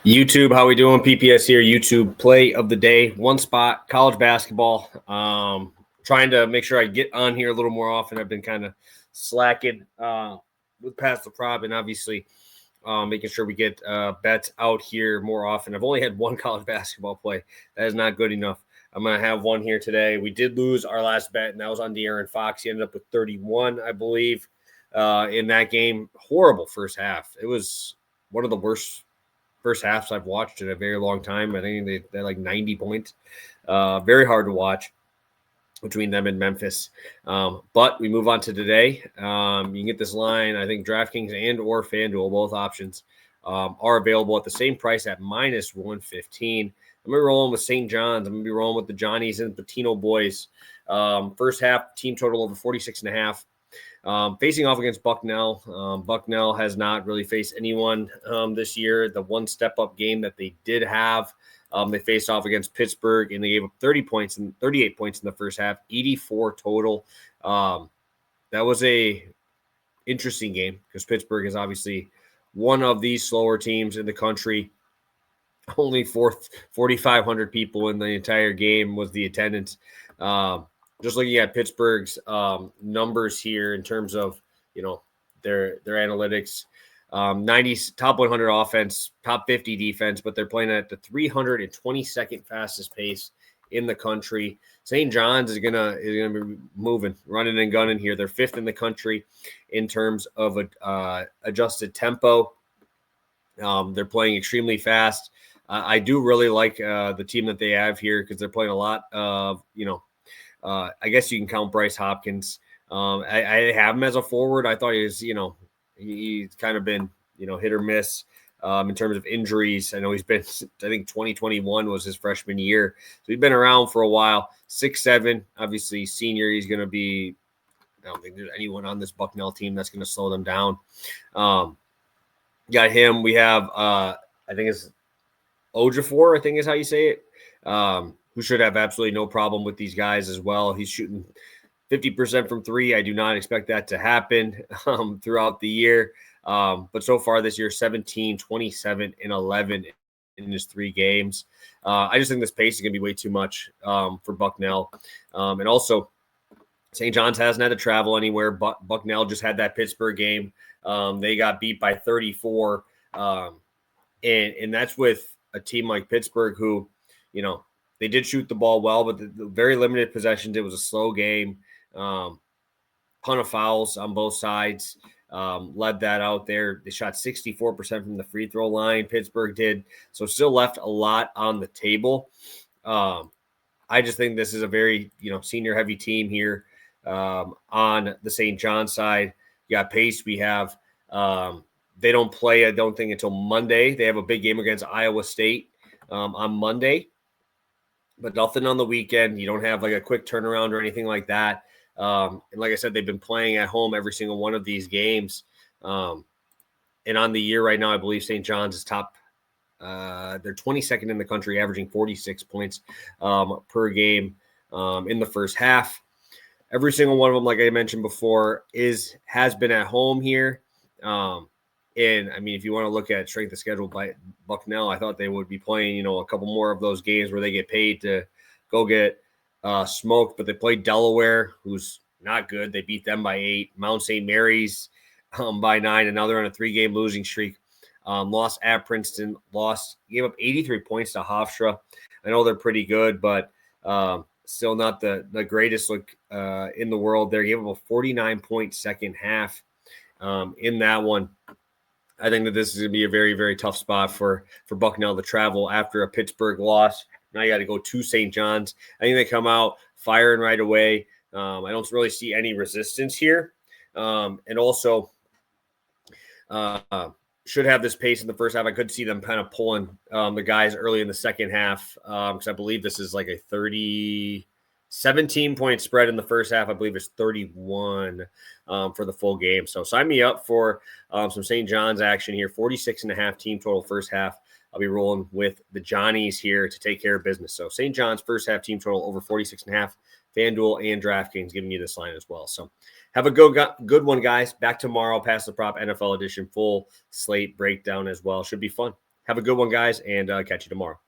YouTube, how we doing? PPS here. YouTube play of the day, one spot, college basketball. Trying to make sure I get on here a little more often. I've been kind of slacking with Pass the Prop, and obviously making sure we get bets out here more often. I've only had one college basketball play. That is not good enough. I'm going to have one here today. We did lose our last bet, and that was on De'Aaron Fox. He ended up with 31, I believe, in that game. Horrible first half. It was one of the worst first halves I've watched in a very long time. I think they had like 90 points. Very hard to watch between them and Memphis. But we move on to today. You can get this line. I think DraftKings and or FanDuel, both options, are available at the same price at minus 115. I'm going to be rolling with St. John's. I'm going to be rolling with the Johnnies and the Patino boys. First half team total over 46.5. Facing off against Bucknell. Bucknell has not really faced anyone this year. The one step-up game that they did have, they faced off against Pittsburgh, and they gave up 38 points in the first half, 84 total. That was a interesting game because Pittsburgh is obviously one of the slower teams in the country. Only 4,500 people in the entire game was the attendance. Just looking at Pittsburgh's numbers here in terms of, their analytics, 90s top 100 offense, top 50 defense, but they're playing at the 322nd fastest pace in the country. St. John's is gonna be moving, running and gunning here. They're fifth in the country in terms of adjusted tempo. They're playing extremely fast. I do really like the team that they have here because they're playing a lot of, I guess you can count Bryce Hopkins. I have him as a forward. I thought he was, he's kind of been, hit or miss in terms of injuries. I know he's been, I think 2021 was his freshman year. So he's been around for a while. 6'7", obviously senior. He's going to be, I don't think there's anyone on this Bucknell team that's going to slow them down. Got him. We have, I think it's Ojefor, I think is how you say it, who should have absolutely no problem with these guys as well. He's shooting 50% from three. I do not expect that to happen throughout the year. But so far this year, 17, 27, and 11 in his 3 games. I just think this pace is going to be way too much for Bucknell. And also, St. John's hasn't had to travel anywhere. Bucknell just had that Pittsburgh game. They got beat by 34. And that's with a team like Pittsburgh who, they did shoot the ball well, but the very limited possessions. It was a slow game. Ton of fouls on both sides. Led that out there. They shot 64% from the free throw line. Pittsburgh did. So still left a lot on the table. I just think this is a very, senior heavy team here on the St. John side. You got pace. We have, they don't play, I don't think, until Monday. They have a big game against Iowa State on Monday, but nothing on the weekend. You don't have like a quick turnaround or anything like that. And like I said, they've been playing at home every single one of these games. And on the year right now, I believe St. John's is top. They're 22nd in the country, averaging 46 points per game in the first half. Every single one of them, like I mentioned before, has been at home here. And I mean, if you want to look at strength of schedule by Bucknell, I thought they would be playing, a couple more of those games where they get paid to go get smoked. But they played Delaware, who's not good. They beat them by 8. Mount St. Mary's by 9. And now they're on a 3-game losing streak. Lost at Princeton. Gave up 83 points to Hofstra. I know they're pretty good, but still not the greatest look in the world. They gave up a 49-point second half in that one. I think that this is going to be a very, very tough spot for Bucknell to travel after a Pittsburgh loss. Now you got to go to St. John's. I think they come out firing right away. I don't really see any resistance here. And also should have this pace in the first half. I could see them kind of pulling the guys early in the second half because I believe this is like a 17-point spread in the first half. I believe it's 31 for the full game. So sign me up for some St. John's action here. 46.5 team total first half. I'll be rolling with the Johnnies here to take care of business. So St. John's first half team total over 46.5. FanDuel and DraftKings giving you this line as well. So have a good one, guys. Back tomorrow, Pass the Prop NFL edition, full slate breakdown as well. Should be fun. Have a good one, guys, and catch you tomorrow.